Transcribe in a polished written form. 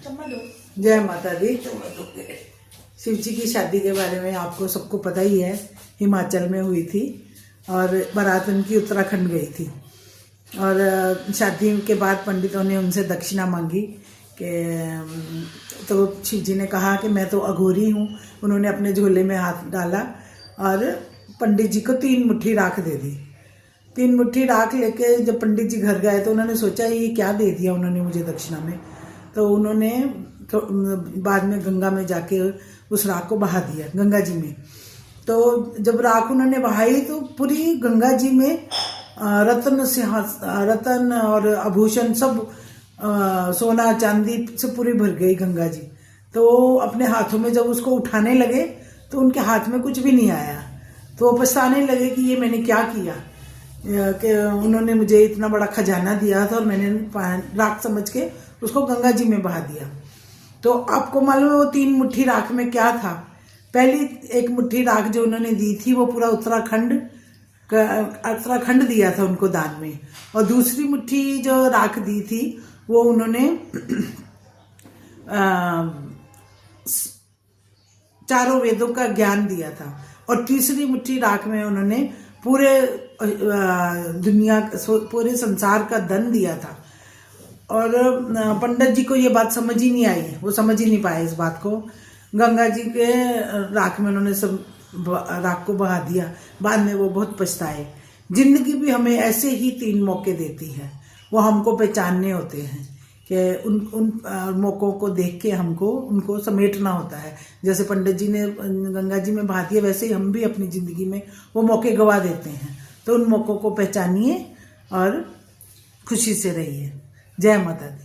जय माता दी। शिव जी की शादी के बारे में आपको सबको पता ही है, हिमाचल में हुई थी और बारात उनकी उत्तराखंड गई थी। और शादी के बाद पंडितों ने उनसे दक्षिणा मांगी कि तो शिव जी ने कहा कि मैं तो अघोरी हूँ। उन्होंने अपने झोले में हाथ डाला और पंडित जी को 3 मुट्ठी राख दे दी। 3 मुट्ठी राख लेके जब पंडित जी घर गए तो उन्होंने सोचा ये क्या दे दिया उन्होंने मुझे दक्षिणा में। तो उन्होंने तो बाद में गंगा में जाके उस राख को बहा दिया, गंगा जी में। तो जब राख उन्होंने बहाई तो पूरी गंगा जी में रतन और आभूषण सब सोना चांदी से पूरी भर गई गंगा जी। तो अपने हाथों में जब उसको उठाने लगे तो उनके हाथ में कुछ भी नहीं आया। तो वो पछताने लगे कि ये मैंने क्या किया, कि उन्होंने मुझे इतना बड़ा खजाना दिया था और मैंने राख समझ के उसको गंगा जी में बहा दिया। तो आपको मालूम है वो 3 मुट्ठी राख में क्या था? पहली 1 मुट्ठी राख जो उन्होंने दी थी वो पूरा उत्तराखंड दिया था उनको दान में। और दूसरी मुट्ठी जो राख दी थी वो उन्होंने 4 वेदों का ज्ञान दिया था। और तीसरी मुट्ठी राख में उन्होंने पूरे दुनिया पूरे संसार का धन दिया था। और पंडित जी को ये बात समझ ही नहीं आई, वो समझ ही नहीं पाए इस बात को। गंगा जी के राख में उन्होंने सब राख को बहा दिया। बाद में वो बहुत पछताए। जिंदगी भी हमें ऐसे ही 3 मौके देती है, वो हमको पहचानने होते हैं कि उन मौक़ों को देख के हमको उनको समेटना होता है। जैसे पंडित जी ने गंगा जी में बहा दिया, वैसे ही हम भी अपनी ज़िंदगी में वो मौके गवा देते हैं। तो उन मौक़ों को पहचानिए और खुशी से रहिए। जय माता दी।